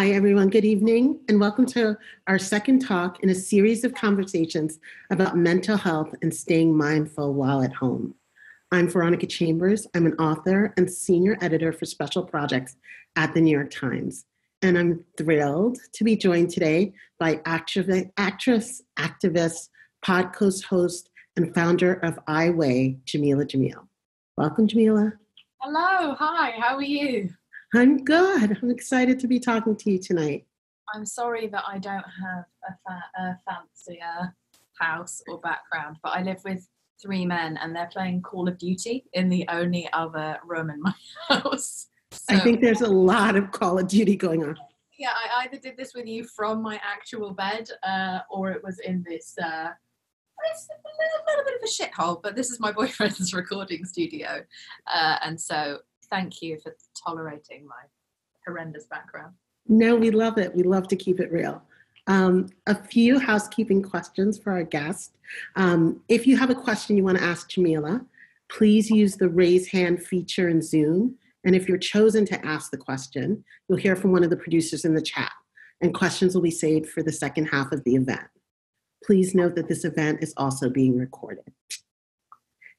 Hi, everyone. Good evening, and welcome to our second talk in a series of conversations about mental health and staying mindful while at home. I'm Veronica Chambers. I'm an author and senior editor for special projects at the New York Times. And I'm thrilled to be joined today by actress, activist, podcast host, and founder of I Weigh, Jameela Jamil. Welcome, Jameela. Hello. Hi. How are you? I'm good. I'm excited to be talking to you tonight. I'm sorry that I don't have a fancier house or background, but I live with three men and they're playing Call of Duty in the only other room in my house. So, I think there's a lot of Call of Duty going on. Yeah, I either did this with you from my actual bed or it was in this, it's a little bit of a shithole, but this is my boyfriend's recording studio. And so thank you for tolerating my horrendous background. No, we love it. We love to keep it real. A few housekeeping questions for our guest. If you have a question you want to ask Jameela, please use the raise hand feature in Zoom. And if you're chosen to ask the question, you'll hear from one of the producers in the chat, and questions will be saved for the second half of the event. Please note that this event is also being recorded.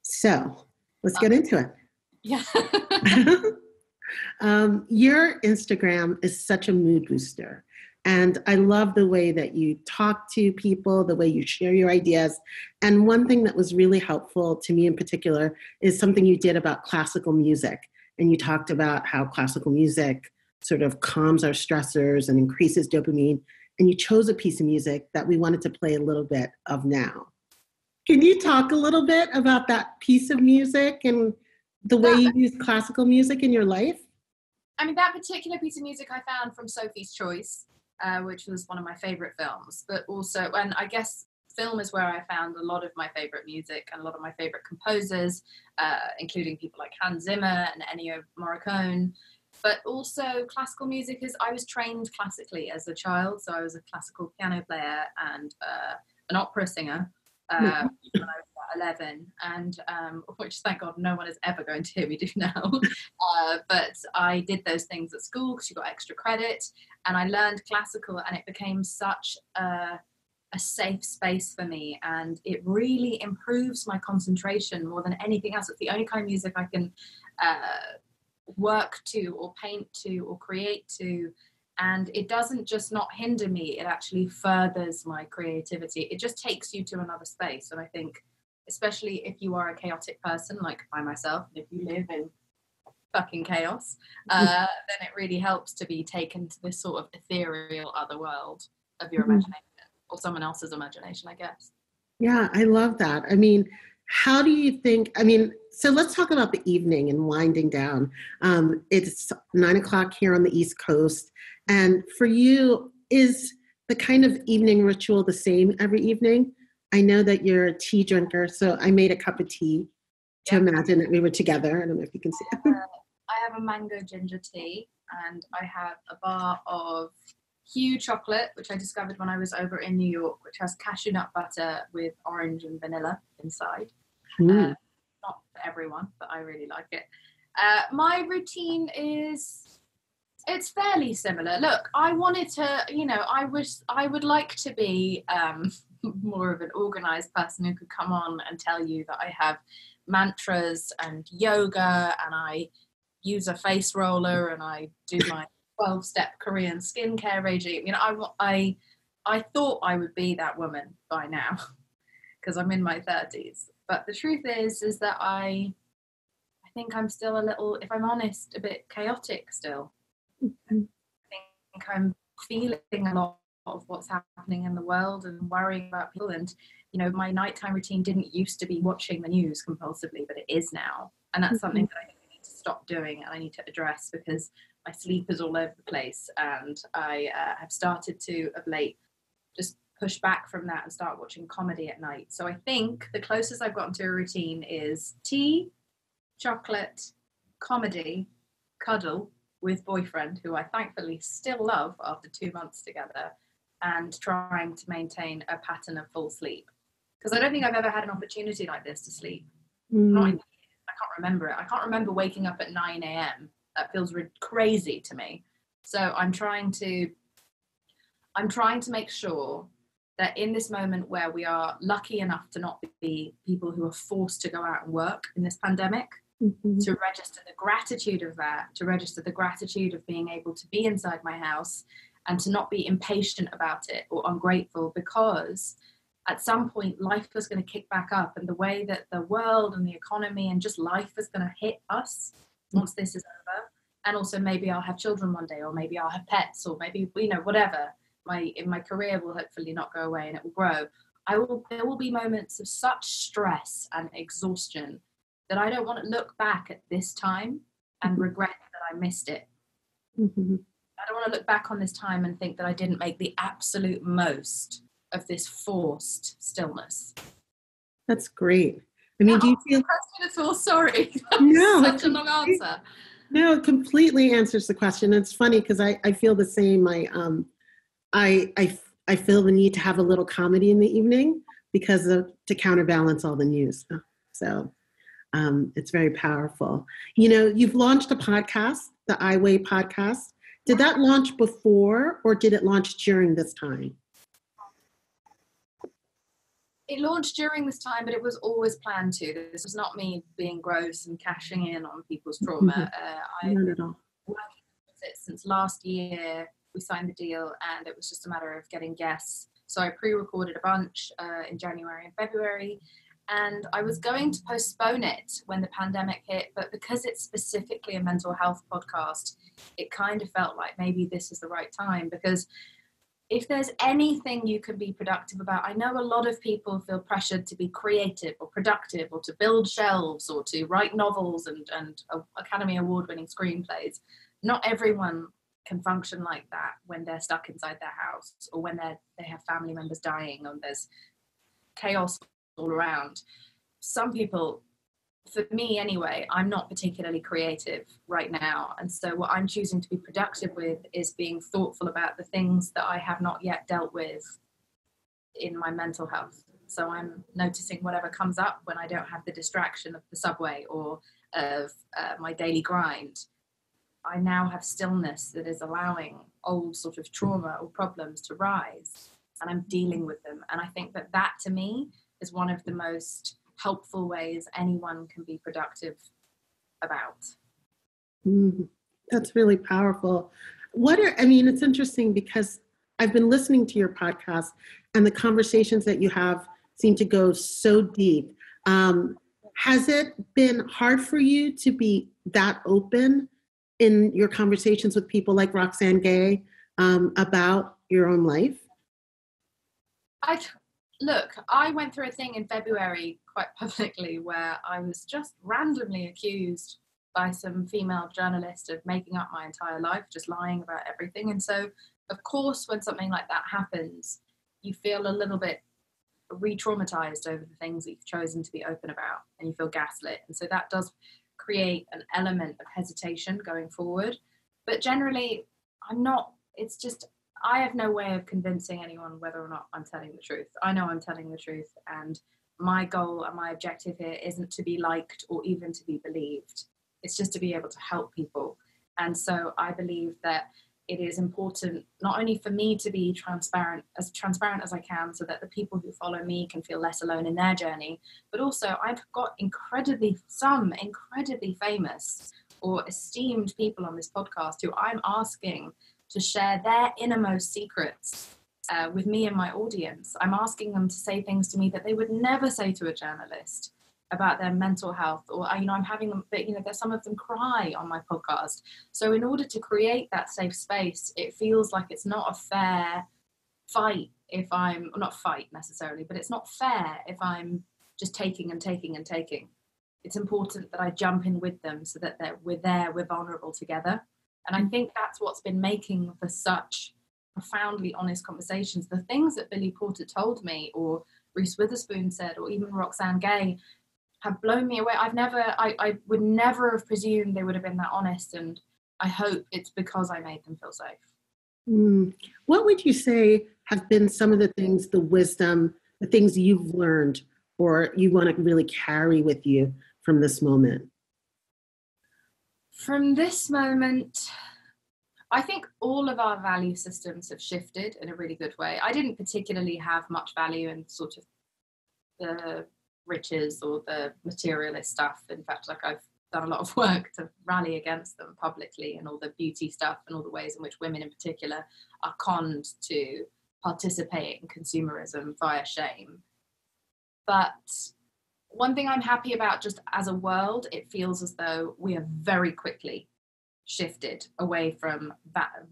So let's get into it. Yeah. Your Instagram is such a mood booster. And I love the way that you talk to people, the way you share your ideas. And one thing that was really helpful to me in particular is something you did about classical music. And you talked about how classical music sort of calms our stressors and increases dopamine. And you chose a piece of music that we wanted to play a little bit of now. Can you talk a little bit about that piece of music and the way you use classical music in your life? I mean, that particular piece of music I found from Sophie's Choice, which was one of my favorite films, but also, and I guess film is where I found a lot of my favorite music and a lot of my favorite composers, including people like Hans Zimmer and Ennio Morricone. But also classical music I was trained classically as a child. So I was a classical piano player and an opera singer when I was about 11. And which thank God no one is ever going to hear me do now. But I did those things at school because you got extra credit. And I learned classical and it became such a safe space for me. And it really improves my concentration more than anything else. It's the only kind of music I can work to or paint to or create to, and it doesn't just not hinder me, it actually furthers my creativity. It just takes you to another space. And I think especially if you are a chaotic person like I myself, if you live in fucking chaos, then it really helps to be taken to this sort of ethereal other world of your imagination or someone else's imagination, I guess. Yeah, I love that. I mean, how do you think, so let's talk about the evening and winding down. It's 9:00 here on the East Coast. And for you, is the kind of evening ritual the same every evening? I know that you're a tea drinker, so I made a cup of tea to imagine that we were together. I don't know if you can see it. I have a mango ginger tea and I have a bar of Hue chocolate, which I discovered when I was over in New York, which has cashew nut butter with orange and vanilla inside. Not for everyone, but I really like it. My routine it's fairly similar. Look, I wanted to, I would like to be more of an organized person who could come on and tell you that I have mantras and yoga and I use a face roller and I do my 12-step Korean skincare regime. I thought I would be that woman by now because I'm in my 30s. But the truth is that I think I'm still a little, if I'm honest, a bit chaotic still. I think I'm feeling a lot of what's happening in the world and worrying about people. And, my nighttime routine didn't used to be watching the news compulsively, but it is now. And that's something that I need to stop doing and I need to address because my sleep is all over the place. And I have started to, of late, just push back from that and start watching comedy at night. So I think the closest I've gotten to a routine is tea, chocolate, comedy, cuddle with boyfriend, who I thankfully still love after 2 months together, and trying to maintain a pattern of full sleep. Because I don't think I've ever had an opportunity like this to sleep. I can't remember it. I can't remember waking up at 9 a.m. That feels crazy to me. So I'm trying to make sure that in this moment where we are lucky enough to not be people who are forced to go out and work in this pandemic, to register the gratitude of that, to register the gratitude of being able to be inside my house and to not be impatient about it or ungrateful, because at some point life is going to kick back up, and the way that the world and the economy and just life is going to hit us once this is over. And also maybe I'll have children one day, or maybe I'll have pets, or maybe, whatever. My career will hopefully not go away and it will grow. There will be moments of such stress and exhaustion that I don't want to look back at this time and regret that I missed it. I don't want to look back on this time and think that I didn't make the absolute most of this forced stillness. That's great. I mean, do you feel... question at all? Sorry. No, such a long answer. No, it completely answers the question. It's funny because I feel the same. I feel the need to have a little comedy in the evening to counterbalance all the news. So it's very powerful. You've launched a podcast, the I Weigh podcast. Did that launch before, or did it launch during this time? It launched during this time, but it was always planned to. This was not me being gross and cashing in on people's trauma. Not at all. Working with it since last year. We signed the deal, and it was just a matter of getting guests. So I pre-recorded a bunch in January and February, and I was going to postpone it when the pandemic hit, but because it's specifically a mental health podcast, it kind of felt like maybe this is the right time, because if there's anything you can be productive about, I know a lot of people feel pressured to be creative or productive or to build shelves or to write novels and Academy Award-winning screenplays. Not everyone can function like that when they're stuck inside their house, or when they have family members dying, or there's chaos all around. Some people, for me anyway, I'm not particularly creative right now, and so what I'm choosing to be productive with is being thoughtful about the things that I have not yet dealt with in my mental health. So I'm noticing whatever comes up when I don't have the distraction of the subway or of my daily grind. I now have stillness that is allowing old sort of trauma or problems to rise, and I'm dealing with them. And I think that to me is one of the most helpful ways anyone can be productive about. That's really powerful. It's interesting because I've been listening to your podcast, and the conversations that you have seem to go so deep. Has it been hard for you to be that open in your conversations with people like Roxane Gay about your own life? I went through a thing in February quite publicly where I was just randomly accused by some female journalist of making up my entire life, just lying about everything. And so, of course, when something like that happens, you feel a little bit re-traumatized over the things that you've chosen to be open about, and you feel gaslit. And so that does create an element of hesitation going forward. But generally, I have no way of convincing anyone whether or not I'm telling the truth. I know I'm telling the truth, and my goal and my objective here isn't to be liked or even to be believed. It's just to be able to help people. And so I believe that it is important not only for me to be transparent as I can, so that the people who follow me can feel less alone in their journey, but also I've got some incredibly famous or esteemed people on this podcast who I'm asking to share their innermost secrets with me and my audience. I'm asking them to say things to me that they would never say to a journalist about their mental health, or I'm having them, there's some of them cry on my podcast. So in order to create that safe space, it feels like it's not a fair fight if I'm not fight necessarily, but it's not fair if I'm just taking and taking and taking. It's important that I jump in with them so that we're vulnerable together. And I think that's what's been making for such profoundly honest conversations. The things that Billy Porter told me, or Reese Witherspoon said, or even Roxane Gay, have blown me away. I would never have presumed they would have been that honest, and I hope it's because I made them feel safe. What would you say have been some of the things, the wisdom, the things you've learned, or you want to really carry with you from this moment? From this moment, I think all of our value systems have shifted in a really good way. I didn't particularly have much value in sort of the riches or the materialist stuff. In fact, like, I've done a lot of work to rally against them publicly, and all the beauty stuff and all the ways in which women in particular are conned to participate in consumerism via shame. But one thing I'm happy about, just as a world, it feels as though we have very quickly shifted away from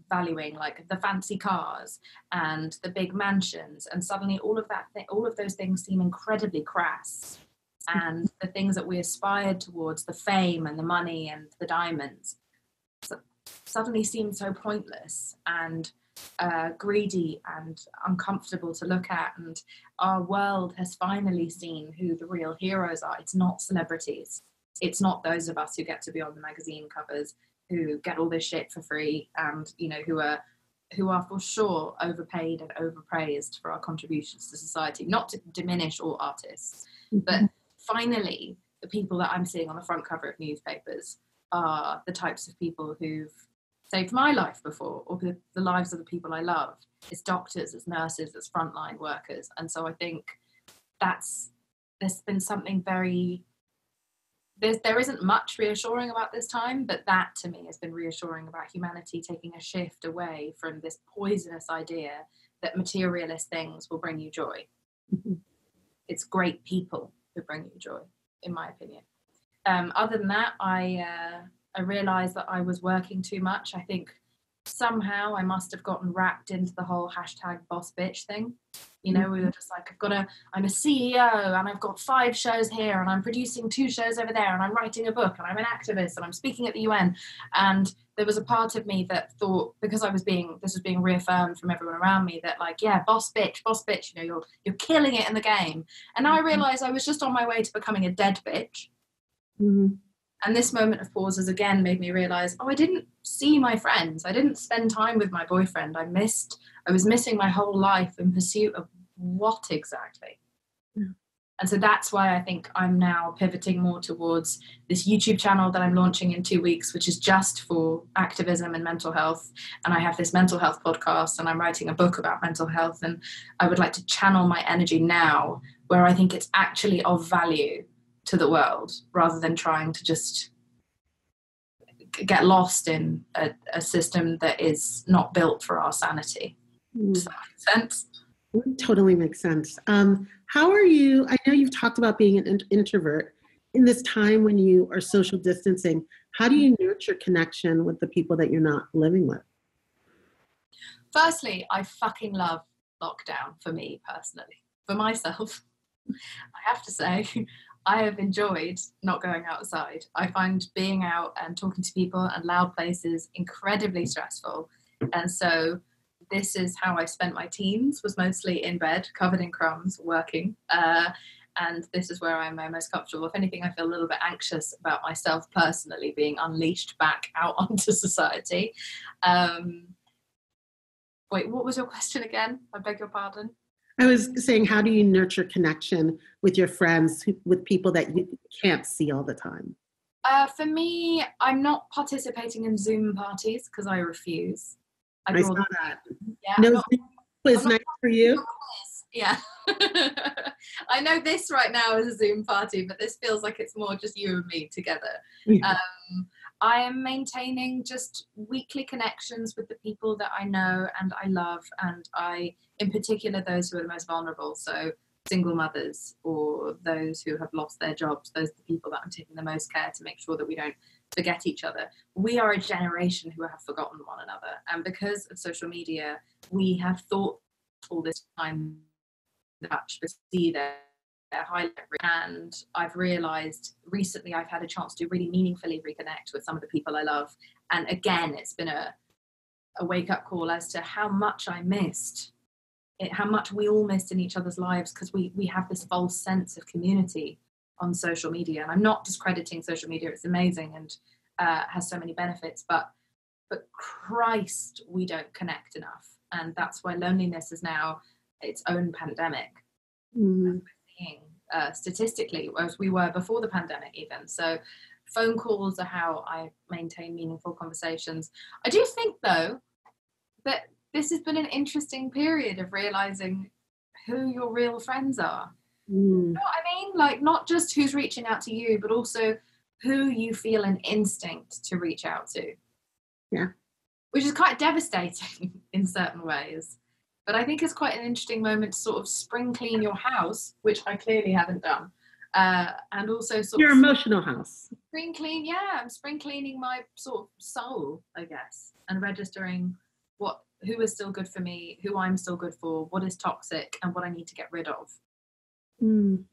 valuing like the fancy cars and the big mansions, and suddenly all of those things seem incredibly crass, and the things that we aspired towards, the fame and the money and the diamonds, suddenly seem so pointless and greedy and uncomfortable to look at. And our world has finally seen who the real heroes are. It's not celebrities, it's not those of us who get to be on the magazine covers, who get all this shit for free, and who are for sure overpaid and overpraised for our contributions to society. Not to diminish all artists, but finally the people that I'm seeing on the front cover of newspapers are the types of people who've saved my life before, or the lives of the people I love. It's doctors, it's nurses, it's frontline workers. And so I think there's been something very, there isn't much reassuring about this time, but that to me has been reassuring about humanity taking a shift away from this poisonous idea that materialist things will bring you joy. It's great people who bring you joy, in my opinion. Other than that, I realized that I was working too much. I think somehow I must have gotten wrapped into the whole hashtag boss bitch thing. We were just like, I'm a CEO and I've got 5 shows here and I'm producing 2 shows over there and I'm writing a book and I'm an activist and I'm speaking at the UN. And there was a part of me that thought, because this was being reaffirmed from everyone around me, that like, yeah, boss bitch, you're killing it in the game. And now I realized I was just on my way to becoming a dead bitch. And this moment of pause has again made me realize, I didn't see my friends. I didn't spend time with my boyfriend. I was missing my whole life in pursuit of what exactly? And so that's why I think I'm now pivoting more towards this YouTube channel that I'm launching in 2 weeks, which is just for activism and mental health. And I have this mental health podcast, and I'm writing a book about mental health. And I would like to channel my energy now where I think it's actually of value to the world, rather than trying to just get lost in a system that is not built for our sanity. Does that make sense? It totally makes sense. How are you? I know you've talked about being an introvert. In this time when you are social distancing, how do you nurture connection with the people that you're not living with? Firstly, I fucking love lockdown for me personally. For myself, I have to say, I have enjoyed not going outside. I find being out and talking to people and loud places incredibly stressful. And so this is how I spent my teens, was mostly in bed, covered in crumbs, working. And this is where I'm most comfortable. If anything, I feel a little bit anxious about myself personally being unleashed back out onto society. Wait, what was your question again? I beg your pardon. I was saying, how do you nurture connection with your friends, with people that you can't see all the time? For me, I'm not participating in Zoom parties because I refuse. I saw that. Yeah, no Zoom quiz night for you? Yeah. I know this right now is a Zoom party, but this feels like it's more just you and me together. Yeah. I am maintaining just weekly connections with the people that I know and I love, and in particular, those who are the most vulnerable. So single mothers or those who have lost their jobs. Those are the people that I'm taking the most care to make sure that we don't forget each other. We are a generation who have forgotten one another. And because of social media, we have thought all this time that see their highlight reel. And I've realized recently I've had a chance to really meaningfully reconnect with some of the people I love. And again, it's been a wake-up call as to how much I missed it, how much we all missed in each other's lives, because we have this false sense of community on social media. And I'm not discrediting social media, it's amazing and has so many benefits, but Christ, we don't connect enough. And that's why loneliness is now its own pandemic. As we're seeing statistically, as we were before the pandemic even. So phone calls are how I maintain meaningful conversations. I do think, though, that this has been an interesting period of realizing who your real friends are. You know what I mean? Like, not just who's reaching out to you, but also who you feel an instinct to reach out to. Yeah. Which is quite devastating in certain ways. But I think it's quite an interesting moment to sort of spring clean your house, which I clearly haven't done. And also sort your of emotional house. Spring clean, yeah. I'm spring cleaning my sort of soul, I guess, and registering who is still good for me, who I'm still good for, what is toxic, and what I need to get rid of. You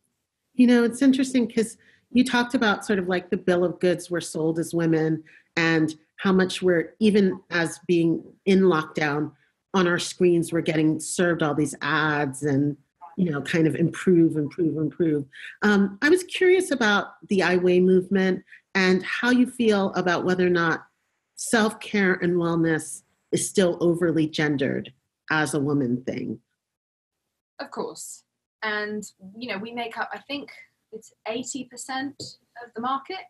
know, it's interesting because you talked about sort of like the bill of goods we're sold as women and how much we're, even as being in lockdown, on our screens, we're getting served all these ads and, you know, kind of improve. I was curious about the I Weigh movement and how you feel about whether or not self-care and wellness is still overly gendered as a woman thing. Of course. And, you know, we make up, I think it's 80% of the market.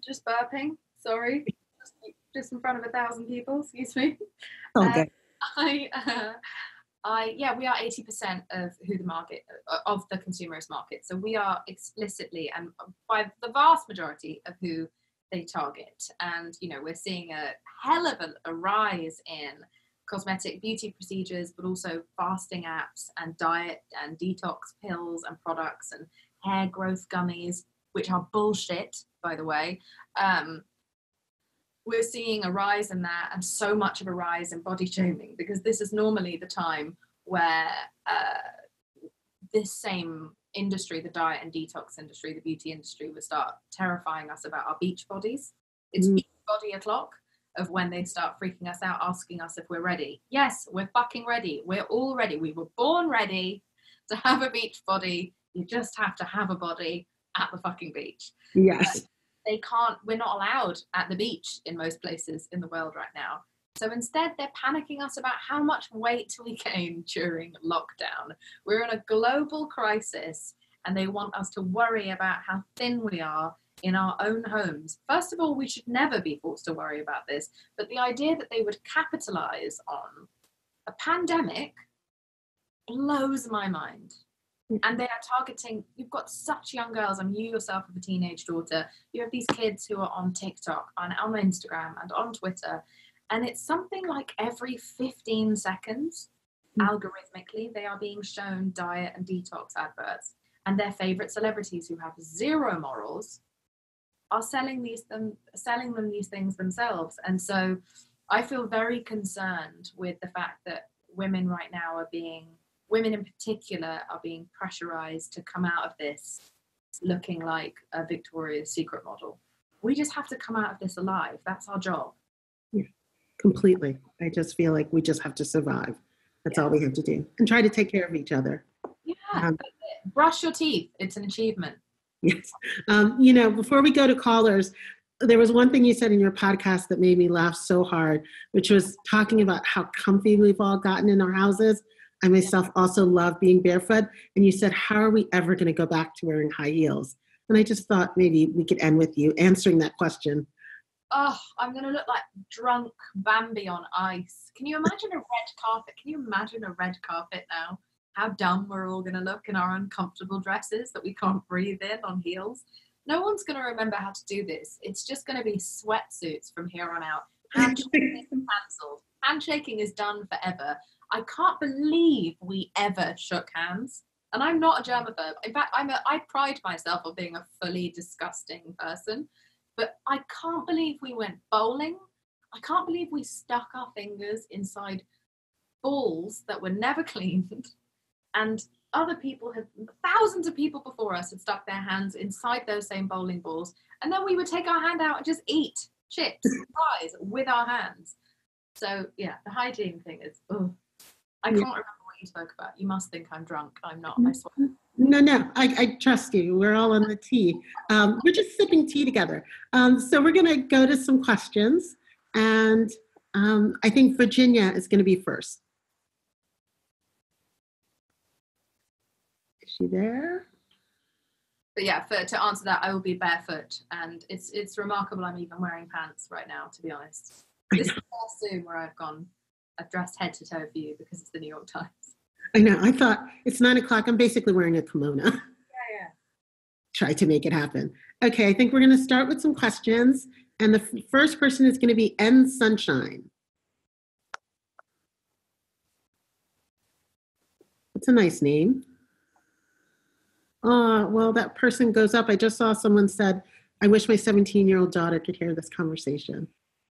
Just burping, sorry. Just in front of 1,000 people, excuse me. Okay. We are 80% of who the market, of the consumerist market. So we are explicitly and by the vast majority of who they target. And, you know, we're seeing a hell of a rise in cosmetic beauty procedures, but also fasting apps and diet and detox pills and products and hair growth gummies, which are bullshit, by the way. We're seeing a rise in that, and so much of a rise in body shaming, because this is normally the time where this same industry, the diet and detox industry, the beauty industry, would start terrifying us about our beach bodies. It's beach body o'clock of when they start freaking us out, asking us if we're ready. Yes, we're fucking ready. We're all ready. We were born ready to have a beach body. You just have to have a body at the fucking beach. Yes. We're not allowed at the beach in most places in the world right now. So instead, they're panicking us about how much weight we gain during lockdown. We're in a global crisis, and they want us to worry about how thin we are in our own homes. First of all, we should never be forced to worry about this, but the idea that they would capitalize on a pandemic blows my mind. And they are targeting, you've got such young girls, and you yourself have a teenage daughter, you have these kids who are on TikTok, on Instagram, and on Twitter, and it's something like every 15 seconds, algorithmically, they are being shown diet and detox adverts, and their favorite celebrities who have zero morals are selling them these things themselves. And so I feel very concerned with the fact that women right now women in particular are being pressurized to come out of this looking like a Victoria's Secret model. We just have to come out of this alive. That's our job. Yeah, completely. I just feel like we just have to survive. That's all we have to do. And try to take care of each other. Yeah. Brush your teeth. It's an achievement. Yes. You know, before we go to callers, there was one thing you said in your podcast that made me laugh so hard, which was talking about how comfy we've all gotten in our houses. I myself also love being barefoot. And you said, how are we ever going to go back to wearing high heels? And I just thought maybe we could end with you answering that question. Oh, I'm going to look like drunk Bambi on ice. Can you imagine a red carpet? Can you imagine a red carpet now? How dumb we're all going to look in our uncomfortable dresses that we can't breathe in on heels. No one's going to remember how to do this. It's just going to be sweatsuits from here on out. Handshaking is cancelled. Handshaking is done forever. I can't believe we ever shook hands. And I'm not a germaphobe. In fact, I pride myself on being a fully disgusting person. But I can't believe we went bowling. I can't believe we stuck our fingers inside balls that were never cleaned. And thousands of people before us had stuck their hands inside those same bowling balls. And then we would take our hand out and just eat chips, fries with our hands. So yeah, the hygiene thing is, I can't remember what you spoke about. You must think I'm drunk. I'm not, I swear. No, I trust you. We're all on the tea. We're just sipping tea together. So we're going to go to some questions. And I think Virginia is going to be first. Is she there? But yeah, to answer that, I will be barefoot, and it's remarkable I'm even wearing pants right now, to be honest. This is the first Zoom where I've dressed head to toe for you because it's the New York Times. I know. I thought it's 9:00. I'm basically wearing a kimono. Yeah. Try to make it happen. Okay, I think we're going to start with some questions. And the first person is going to be N Sunshine. That's a nice name. Well, that person goes up. I just saw someone said, I wish my 17-year-old daughter could hear this conversation.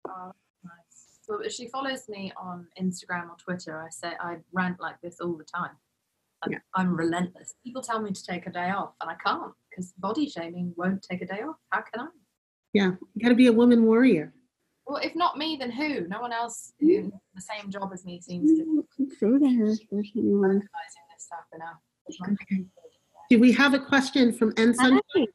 Oh, nice. Well, if she follows me on Instagram or Twitter, I rant like this all the time. I'm relentless. People tell me to take a day off, and I can't because body shaming won't take a day off. How can I? Yeah, you got to be a woman warrior. Well, if not me, then who? No one else in the same job as me seems to be recognizing this stuff enough. Okay. Do we have a question from N Sunshine?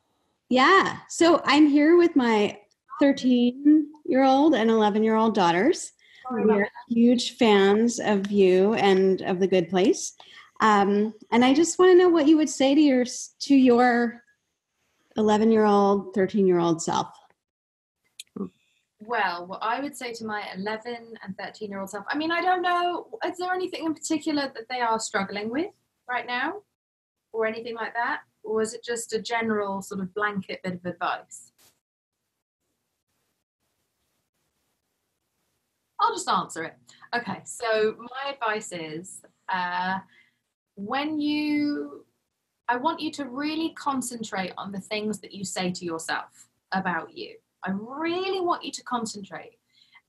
Yeah. So I'm here with my 13-year-old and 11-year-old daughters. We're huge fans of you and of The Good Place. And I just want to know what you would say to your 11-year-old, 13-year-old self. Well, what I would say to my 11 and 13-year-old self, I mean, I don't know, is there anything in particular that they are struggling with right now or anything like that? Or is it just a general sort of blanket bit of advice? I'll just answer it. Okay, so my advice is I want you to really concentrate on the things that you say to yourself about you. I really want you to concentrate.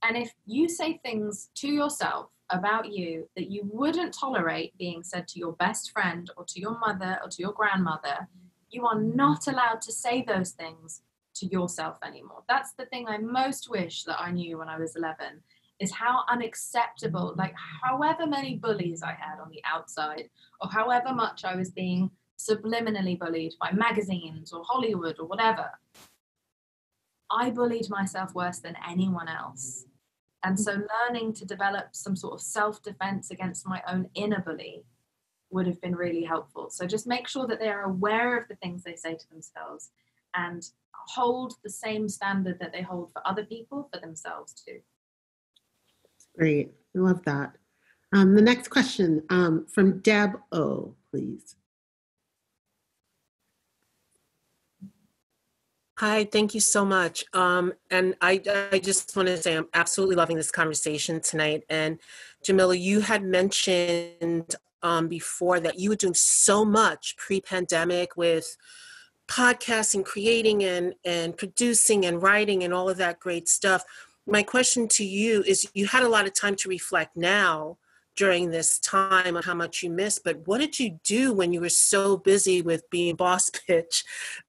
And if you say things to yourself about you that you wouldn't tolerate being said to your best friend or to your mother or to your grandmother, you are not allowed to say those things to yourself anymore. That's the thing I most wish that I knew when I was 11, is how unacceptable, like however many bullies I had on the outside, or however much I was being subliminally bullied by magazines or Hollywood or whatever, I bullied myself worse than anyone else. And so learning to develop some sort of self-defense against my own inner bully would have been really helpful. So just make sure that they are aware of the things they say to themselves and hold the same standard that they hold for other people for themselves too. Great. I love that. The next question from Deb O, please. Hi, thank you so much. And I just want to say I'm absolutely loving this conversation tonight. And Jameela, you had mentioned before that you were doing so much pre-pandemic with podcasting, creating and producing and writing and all of that great stuff. My question to you is, you had a lot of time to reflect now during this time on how much you missed, but what did you do when you were so busy with being boss bitch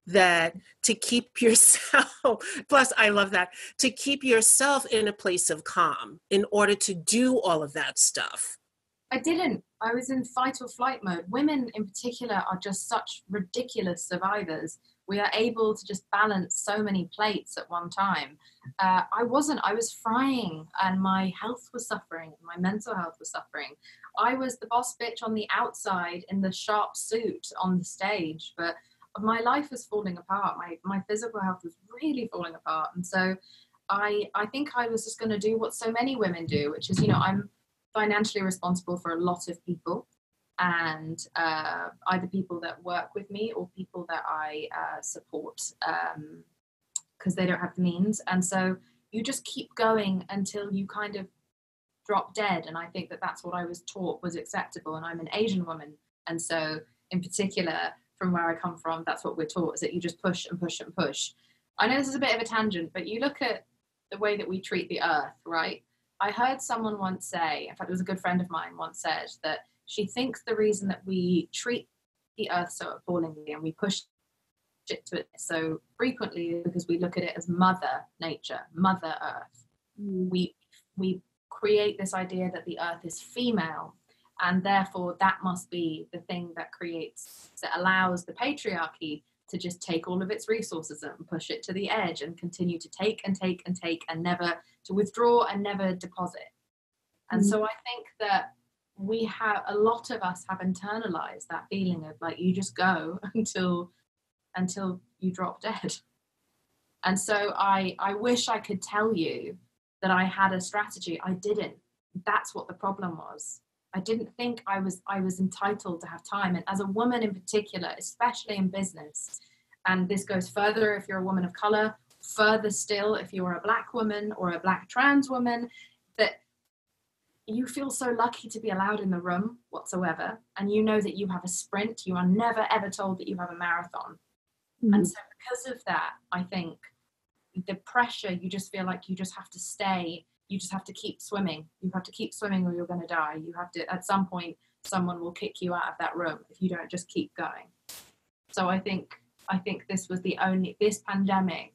that to keep yourself, plus I love that, to keep yourself in a place of calm in order to do all of that stuff? I didn't. I was in fight or flight mode. Women in particular are just such ridiculous survivors. We are able to just balance so many plates at one time. I wasn't. I was frying and my health was suffering. My mental health was suffering. I was the boss bitch on the outside in the sharp suit on the stage, but my life was falling apart. My physical health was really falling apart. And so I think I was just going to do what so many women do, which is, I'm financially responsible for a lot of people, and either people that work with me or people that I support because they don't have the means. And so you just keep going until you kind of drop dead. And I think that that's what I was taught was acceptable. And I'm an Asian woman. And so in particular, from where I come from, that's what we're taught, is that you just push and push and push. I know this is a bit of a tangent, but you look at the way that we treat the earth, right? I heard someone once say, in fact, it was a good friend of mine once said, that she thinks the reason that we treat the earth so appallingly and we push it to it so frequently is because we look at it as mother nature, mother earth. We create this idea that the earth is female, and therefore that must be the thing that allows the patriarchy to just take all of its resources and push it to the edge and continue to take and take and take and never to withdraw and never deposit. And so I think that a lot of us have internalized that feeling of like, you just go until until you drop dead. And so I wish I could tell you that I had a strategy. I didn't. That's what the problem was. I didn't think I was entitled to have time. And as a woman in particular, especially in business, and this goes further if you're a woman of color, further still if you're a Black woman or a Black trans woman, that you feel so lucky to be allowed in the room whatsoever. And you know that you have a sprint. You are never, ever told that you have a marathon. Mm-hmm. And so because of that, I think the pressure, you just feel like you just have to stay. You just have to keep swimming. You have to keep swimming or you're going to die. You have to, at some point, someone will kick you out of that room if you don't just keep going. So I think this was this pandemic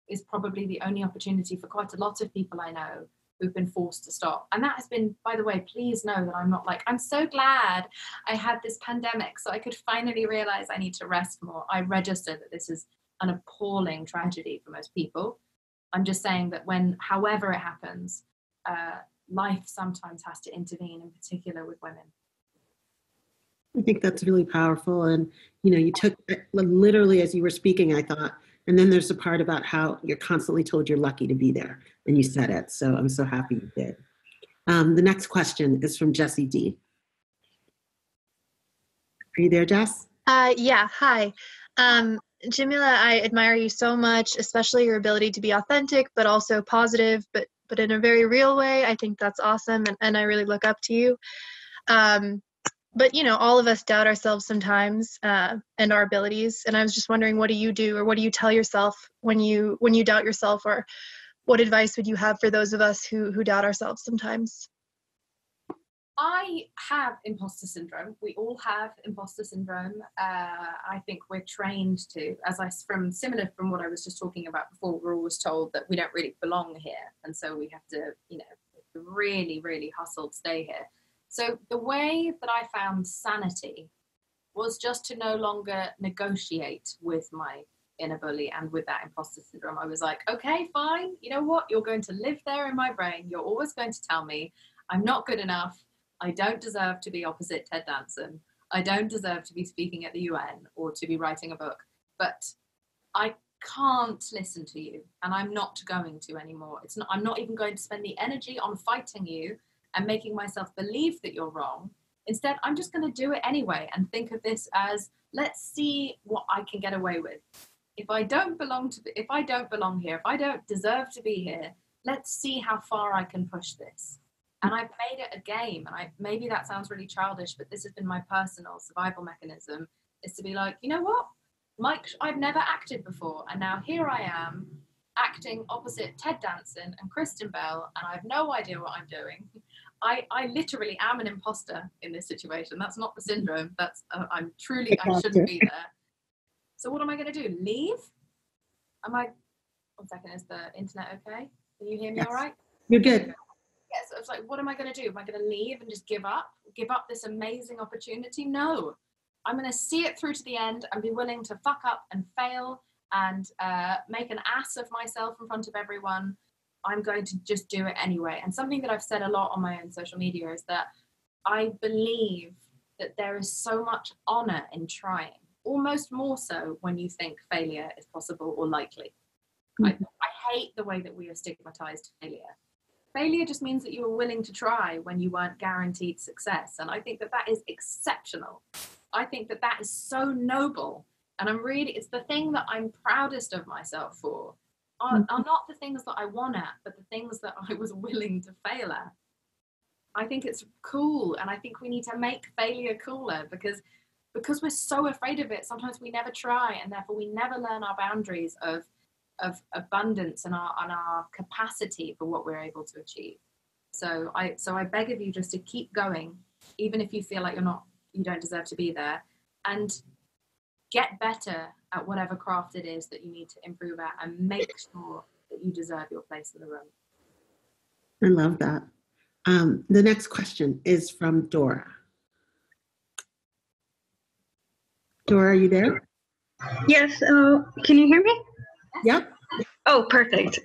is probably the only opportunity for quite a lot of people I know who've been forced to stop. And that has been, by the way, please know that I'm not like, I'm so glad I had this pandemic so I could finally realize I need to rest more. I register that this is an appalling tragedy for most people. I'm just saying that however it happens, life sometimes has to intervene, in particular with women. I think that's really powerful. And, you took literally as you were speaking, I thought, and then there's a part about how you're constantly told you're lucky to be there, and you said it. So I'm so happy you did. The next question is from Jessie D. Are you there, Jess? Yeah, hi. Jameela, I admire you so much, especially your ability to be authentic, but also positive, but in a very real way. I think that's awesome, and I really look up to you. But all of us doubt ourselves sometimes, and our abilities. And I was just wondering, what do you do, or what do you tell yourself when you doubt yourself, or what advice would you have for those of us who doubt ourselves sometimes? I have imposter syndrome. We all have imposter syndrome. I think we're trained to, similar from what I was just talking about before, we're always told that we don't really belong here. And so we have to, really, really hustle to stay here. So the way that I found sanity was just to no longer negotiate with my inner bully and with that imposter syndrome. I was like, okay, fine. You know what? You're going to live there in my brain. You're always going to tell me I'm not good enough. I don't deserve to be opposite Ted Danson. I don't deserve to be speaking at the UN or to be writing a book. But I can't listen to you, and I'm not going to anymore. I'm not even going to spend the energy on fighting you and making myself believe that you're wrong. Instead, I'm just going to do it anyway and think of this as, let's see what I can get away with. If I don't belong here, if I don't deserve to be here, let's see how far I can push this. And I've made it a game, and maybe that sounds really childish, but this has been my personal survival mechanism, is to be like, you know what, Mike, I've never acted before, and now here I am acting opposite Ted Danson and Kristen Bell, and I have no idea what I'm doing. I literally am an imposter in this situation. That's not the syndrome. That's I shouldn't be there. So what am I going to do? Leave? One second, is the internet okay? Can you hear me all right? You're good. Yes, I was like, what am I going to do? Am I going to leave and just give up this amazing opportunity? No, I'm going to see it through to the end and be willing to fuck up and fail and make an ass of myself in front of everyone. I'm going to just do it anyway. And something that I've said a lot on my own social media is that I believe that there is so much honor in trying, almost more so when you think failure is possible or likely. Mm-hmm. I hate the way that we have stigmatized failure. Failure just means that you were willing to try when you weren't guaranteed success. And I think that is exceptional. I think that is so noble. And it's the thing that I'm proudest of myself for, are not the things that I won at, but the things that I was willing to fail at. I think it's cool. And I think we need to make failure cooler because we're so afraid of it. Sometimes we never try, and therefore we never learn our boundaries of abundance and our capacity for what we're able to achieve. So I beg of you just to keep going, even if you feel like you don't deserve to be there, and get better at whatever craft it is that you need to improve at, and make sure that you deserve your place in the room. I love that. The next question is from Dora. Dora, are you there? Yes. Can you hear me? Yep. Oh, perfect.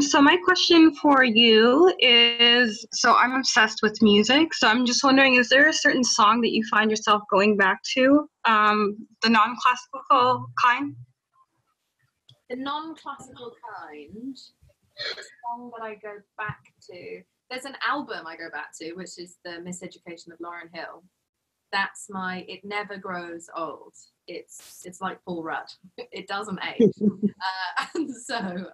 So my question for you is, so I'm obsessed with music. So I'm just wondering, is there a certain song that you find yourself going back to, the non-classical kind? The non-classical kind, the song that I go back to, there's an album I go back to, which is the Miseducation of Lauryn Hill. That's it never grows old. It's like Paul Rudd. It doesn't age. And so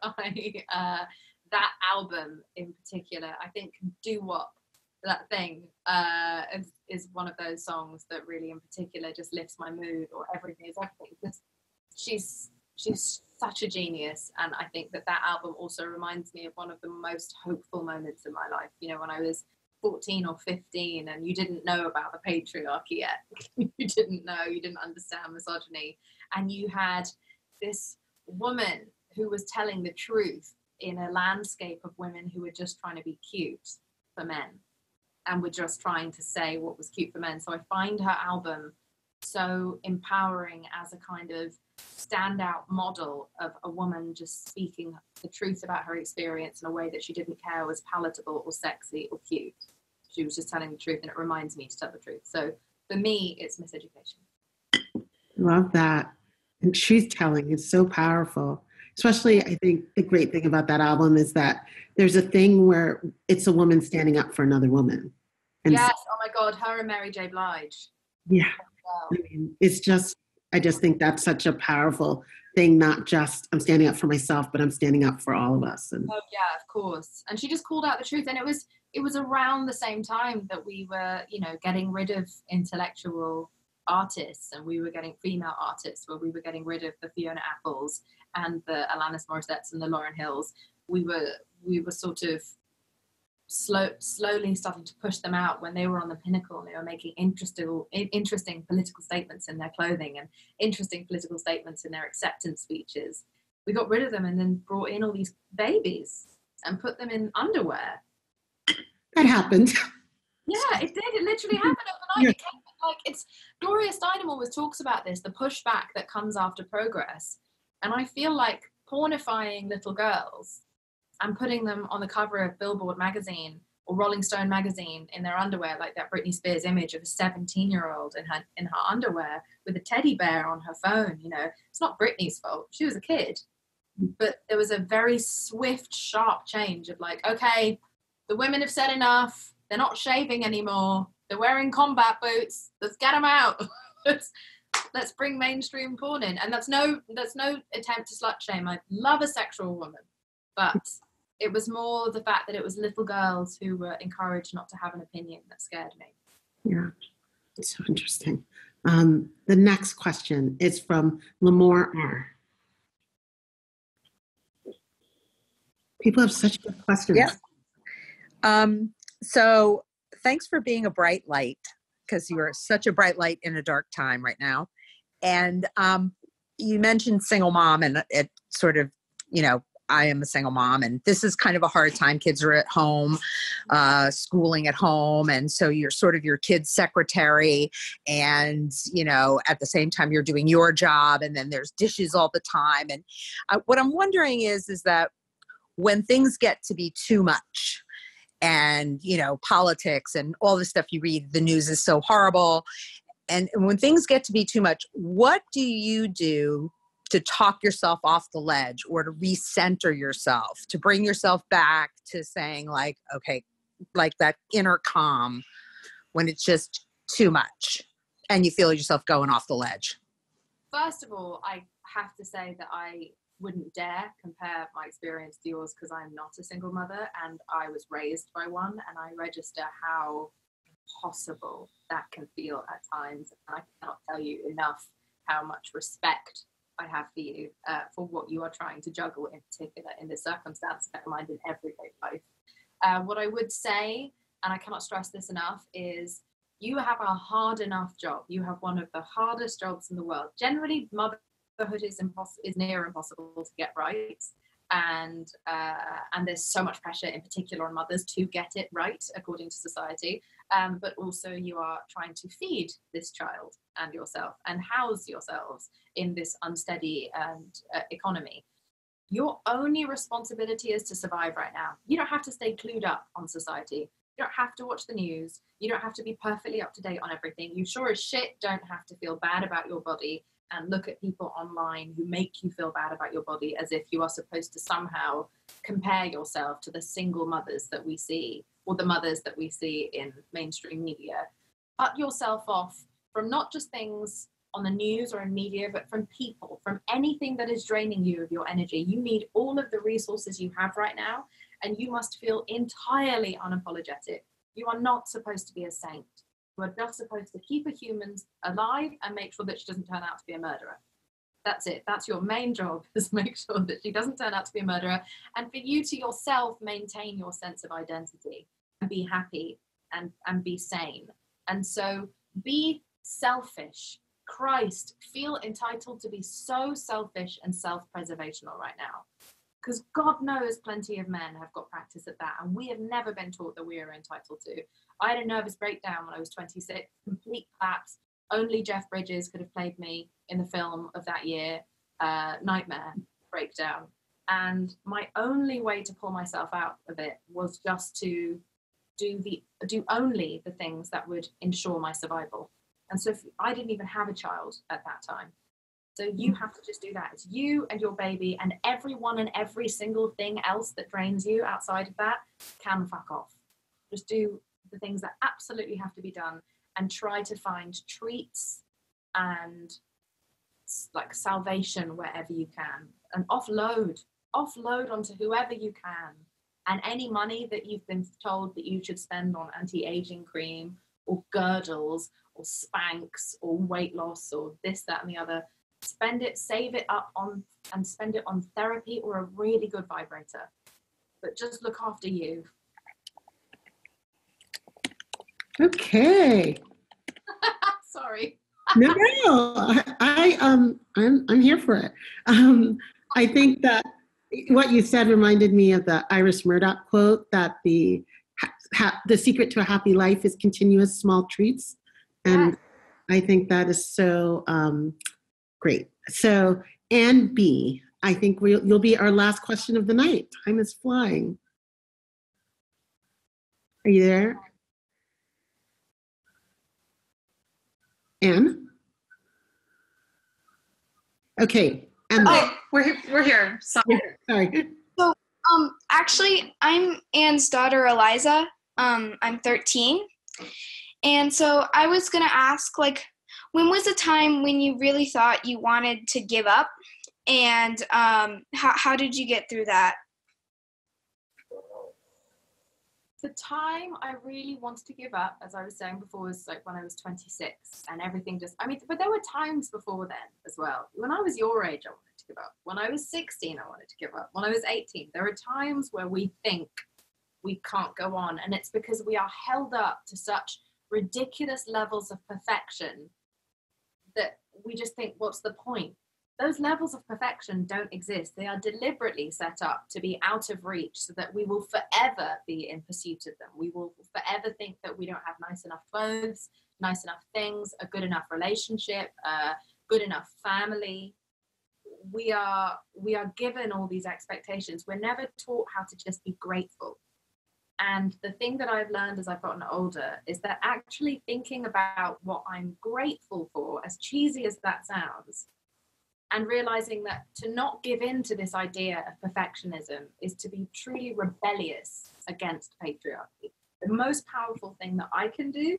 that album in particular, I think Do Wop, that thing, is one of those songs that really in particular just lifts my mood, or Everything is Everything. Because she's such a genius, and I think that album also reminds me of one of the most hopeful moments in my life. You know, when I was 14 or 15 and you didn't know about the patriarchy yet. You didn't understand misogyny, and you had this woman who was telling the truth in a landscape of women who were just trying to be cute for men and were just trying to say what was cute for men. So I find her album so empowering as a kind of standout model of a woman just speaking the truth about her experience in a way that she didn't care was palatable or sexy or cute. She was just telling the truth, and it reminds me to tell the truth. So for me, it's Miseducation. Love that. And she's telling, it's so powerful. Especially, I think the great thing about that album is that there's a thing where it's a woman standing up for another woman. And yes, oh my God, her and Mary J. Blige. Yeah. I mean, I just think that's such a powerful thing, not just I'm standing up for myself, but I'm standing up for all of us. And oh yeah, of course. And she just called out the truth. And it was around the same time that we were, getting rid of intellectual artists, and we were getting female artists, where we were getting rid of the Fiona Apples and the Alanis Morissettes and the Lauryn Hills. We were sort of slowly starting to push them out when they were on the pinnacle, and they were making interesting political statements in their clothing and interesting political statements in their acceptance speeches. We got rid of them and then brought in all these babies and put them in underwear. That happened. Yeah, it did. It literally happened overnight. Yeah. It's Gloria Steinem always talks about this, the pushback that comes after progress. And I feel like pornifying little girls and putting them on the cover of Billboard magazine or Rolling Stone magazine in their underwear, like that Britney Spears image of a 17-year-old in her underwear with a teddy bear on her phone. It's not Britney's fault. She was a kid. But there was a very swift, sharp change of like, okay, the women have said enough. They're not shaving anymore. They're wearing combat boots. Let's get them out. Let's bring mainstream porn in. And that's no attempt to slut shame. I love a sexual woman, but it was more the fact that it was little girls who were encouraged not to have an opinion that scared me. Yeah, it's so interesting. The next question is from Lamore R. People have such good questions. Yeah. So thanks for being a bright light, because you are such a bright light in a dark time right now. And you mentioned single mom, and it sort of, I am a single mom, and this is kind of a hard time. Kids are at home, schooling at home. And so you're sort of your kid's secretary, and, at the same time you're doing your job, and then there's dishes all the time. And what I'm wondering is that when things get to be too much, and, politics and all the stuff you read, the news is so horrible. And when things get to be too much, what do you do to talk yourself off the ledge, or to recenter yourself, to bring yourself back to saying like, okay, like that inner calm when it's just too much and you feel yourself going off the ledge? First of all, I have to say that I wouldn't dare compare my experience to yours, because I'm not a single mother and I was raised by one, and I register how impossible that can feel at times. And I cannot tell you enough how much respect I have for you for what you are trying to juggle, in particular in this circumstance, never mind in everyday life. What I would say, and I cannot stress this enough, is you have a hard enough job. You have one of the hardest jobs in the world. Generally, motherhood is near impossible to get right, and there's so much pressure, in particular on mothers, to get it right according to society. But also you are trying to feed this child and yourself and house yourselves in this unsteady economy. Your only responsibility is to survive right now. You don't have to stay clued up on society. You don't have to watch the news. You don't have to be perfectly up to date on everything. You sure as shit don't have to feel bad about your body and look at people online who make you feel bad about your body as if you are supposed to somehow compare yourself to the single mothers that we see, or the mothers that we see in mainstream media. Cut yourself off from not just things on the news or in media, but from people, from anything that is draining you of your energy. You need all of the resources you have right now, and you must feel entirely unapologetic. You are not supposed to be a saint. You are just supposed to keep a human alive and make sure that she doesn't turn out to be a murderer. That's it. That's your main job, is make sure that she doesn't turn out to be a murderer. And for you to yourself maintain your sense of identity and be happy and be sane. And so be selfish. Christ, feel entitled to be so selfish and self-preservational right now. Because God knows plenty of men have got practice at that, and we have never been taught that we are entitled to. I had a nervous breakdown when I was 26, complete collapse. Only Jeff Bridges could have played me in the film of that year, Nightmare Breakdown. And my only way to pull myself out of it was just to do only the things that would ensure my survival. And so I didn't even have a child at that time. So you have to just do that. It's you and your baby, and everyone and every single thing else that drains you outside of that can fuck off. Just do the things that absolutely have to be done, and try to find treats and like salvation wherever you can, and offload onto whoever you can. And any money that you've been told that you should spend on anti-aging cream or girdles or Spanx or weight loss or this, that, and the other, spend it, save it up on, and spend it on therapy or a really good vibrator. But just look after you. Okay. Sorry. No, I'm here for it. I think that what you said reminded me of the Iris Murdoch quote, that the secret to a happy life is continuous small treats. And I think that is so great. So, Anne B, I think you'll be our last question of the night. Time is flying. Are you there? Anne? Okay. Oh, we're here. Sorry. So, actually, I'm Anne's daughter, Eliza. I'm 13. And so I was going to ask, like, when was the time when you really thought you wanted to give up? And how did you get through that? The time I really wanted to give up, as I was saying before, was like when I was 26, and everything just, but there were times before then as well. When I was your age, I wanted to give up. When I was 16, I wanted to give up. When I was 18, there are times where we think we can't go on, and it's because we are held up to such ridiculous levels of perfection that we just think, what's the point? Those levels of perfection don't exist. They are deliberately set up to be out of reach so that we will forever be in pursuit of them. We will forever think that we don't have nice enough clothes, nice enough things, a good enough relationship, good enough family. We are given all these expectations. We're never taught how to just be grateful. And the thing that I've learned as I've gotten older is that actually thinking about what I'm grateful for, as cheesy as that sounds, and realizing that to not give in to this idea of perfectionism is to be truly rebellious against patriarchy. The most powerful thing that I can do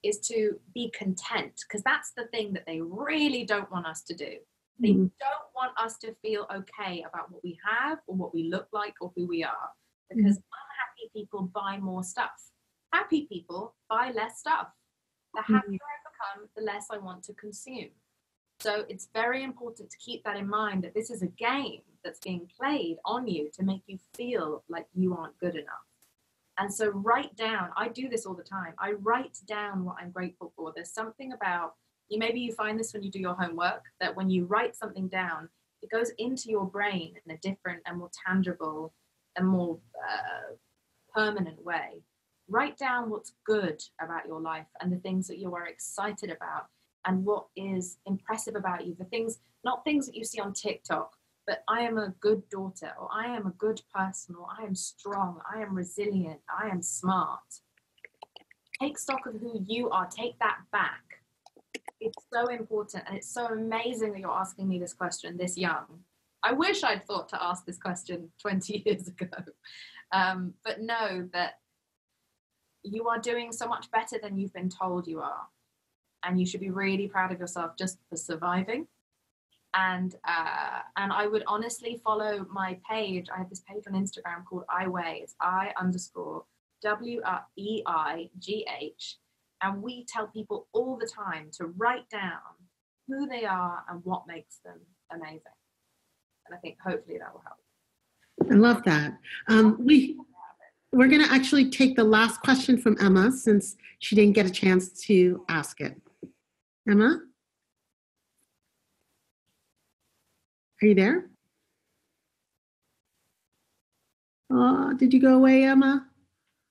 is to be content, because that's the thing that they really don't want us to do. They don't want us to feel okay about what we have or what we look like or who we are, because unhappy people buy more stuff. Happy people buy less stuff. The happier I become, the less I want to consume. So it's very important to keep that in mind, that this is a game that's being played on you to make you feel like you aren't good enough. And so write down, I do this all the time, I write down what I'm grateful for. There's something about, maybe you find this when you do your homework, that when you write something down, it goes into your brain in a different and more tangible and more permanent way. Write down what's good about your life and the things that you are excited about, and what is impressive about you, the things, not things that you see on TikTok, but I am a good daughter, or I am a good person, or I am strong, I am resilient, I am smart. Take stock of who you are. Take that back. It's so important, and it's so amazing that you're asking me this question this young. I wish I'd thought to ask this question 20 years ago. But know that you are doing so much better than you've been told you are. And you should be really proud of yourself just for surviving. And I would honestly follow my page. I have this page on Instagram called I_Weigh. It's I_WEIGH. And we tell people all the time to write down who they are and what makes them amazing. And I think hopefully that will help. I love that. We're going to actually take the last question from Emma since she didn't get a chance to ask it. Emma? Are you there? Oh, did you go away, Emma?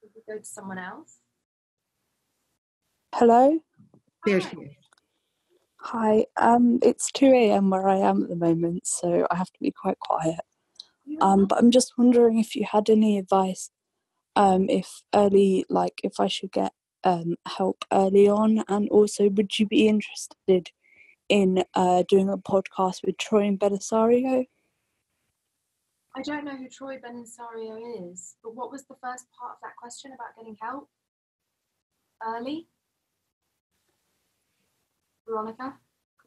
Did we go to someone else? Hello? There she is. Hi. It's 2 a.m. where I am at the moment, so I have to be quite quiet. But I'm just wondering if you had any advice, if I should get help early on, and also would you be interested in doing a podcast with Troy and Belisario? I don't know who Troy Belisario is, but what was the first part of that question about getting help early? Veronica?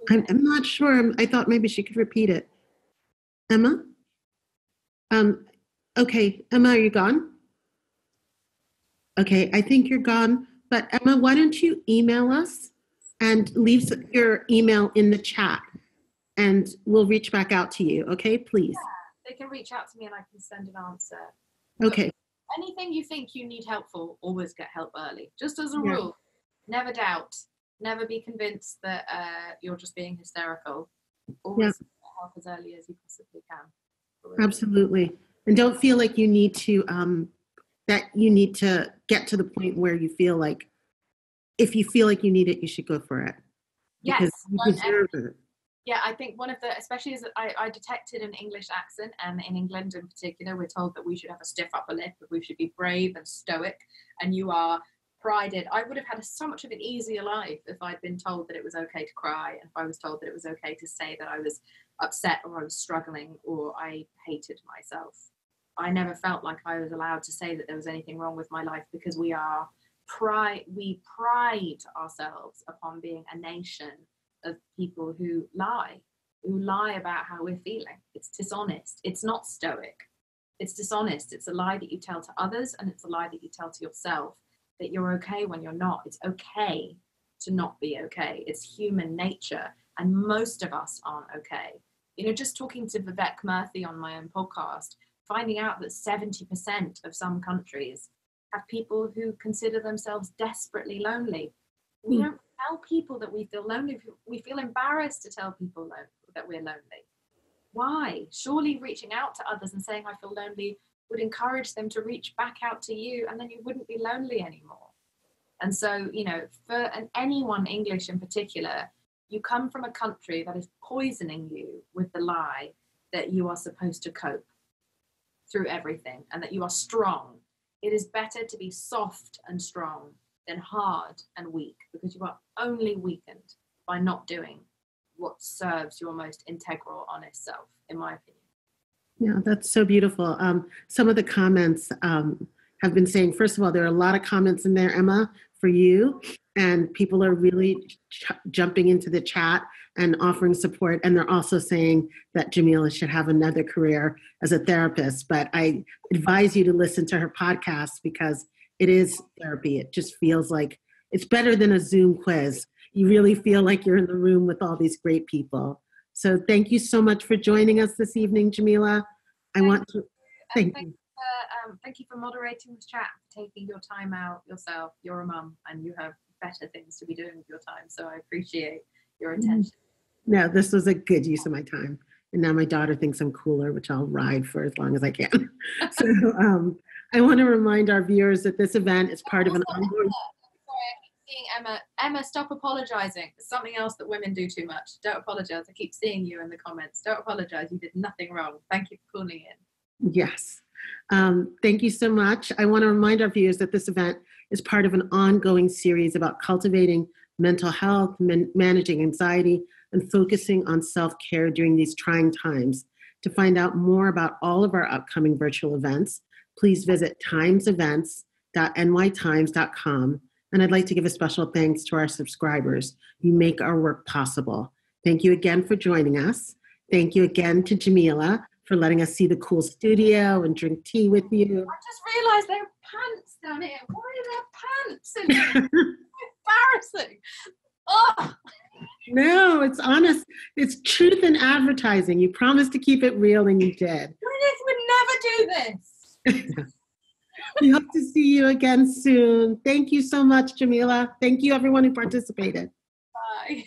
I'm not sure. I thought maybe she could repeat it. Emma? Okay, Emma, are you gone? Okay, I think you're gone. But Emma, why don't you email us and leave your email in the chat, and we'll reach back out to you, okay, please? Yeah, they can reach out to me and I can send an answer. Okay. But anything you think you need help for, always get help early. Just as a rule, never doubt. Never be convinced that you're just being hysterical. Always get help as early as you possibly can. Absolutely. And don't feel like you need to get to the point where you feel like, if you feel like you need it, you should go for it. Because you deserve it. Yeah, I think one of the, especially as I detected an English accent, and in England in particular, we're told that we should have a stiff upper lip, that we should be brave and stoic, and you are prided. I would have had so much of an easier life if I'd been told that it was okay to cry, and if I was told that it was okay to say that I was upset or I was struggling or I hated myself. I never felt like I was allowed to say that there was anything wrong with my life, because we pride ourselves upon being a nation of people who lie about how we're feeling. It's dishonest. It's not stoic. It's dishonest. It's a lie that you tell to others, and it's a lie that you tell to yourself, that you're okay when you're not. It's okay to not be okay. It's human nature, and most of us aren't okay. You know, just talking to Vivek Murthy on my own podcast, finding out that 70% of some countries have people who consider themselves desperately lonely. We don't tell people that we feel lonely. We feel embarrassed to tell people that we're lonely. Why? Surely reaching out to others and saying I feel lonely would encourage them to reach back out to you, and then you wouldn't be lonely anymore. And so, you know, for anyone English in particular, you come from a country that is poisoning you with the lie that you are supposed to cope through everything and that you are strong. It is better to be soft and strong than hard and weak, because you are only weakened by not doing what serves your most integral, honest self, in my opinion. Yeah, that's so beautiful. Some of the comments have been saying, first of all, there are a lot of comments in there, Emma, for you, and people are really jumping into the chat and offering support. And they're also saying that Jameela should have another career as a therapist. But I advise you to listen to her podcast, because it is therapy. It just feels like it's better than a Zoom quiz. You really feel like you're in the room with all these great people. So thank you so much for joining us this evening, Jameela. Thank you. Thank you for moderating this chat, taking your time out yourself. You're a mum and you have better things to be doing with your time. So I appreciate your attention. No, this was a good use of my time. And now my daughter thinks I'm cooler, which I'll ride for as long as I can. So I want to remind our viewers that this event is part of an ongoing... Sorry, I can seeing Emma. Emma, stop apologizing. It's something else that women do too much. Don't apologize. I keep seeing you in the comments. Don't apologize. You did nothing wrong. Thank you for calling in. Yes. Thank you so much. I want to remind our viewers that this event is part of an ongoing series about cultivating mental health, managing anxiety, and focusing on self-care during these trying times. To find out more about all of our upcoming virtual events, please visit timesevents.nytimes.com. And I'd like to give a special thanks to our subscribers. You make our work possible. Thank you again for joining us. Thank you again to Jameela for letting us see the cool studio and drink tea with you. I just realized there are pants down here. Why are there pants in here? Embarrassing. Oh. No, it's honest. It's truth in advertising. You promised to keep it real and you did. Gwyneth would never do this. We hope to see you again soon. Thank you so much, Jameela. Thank you, everyone who participated. Bye.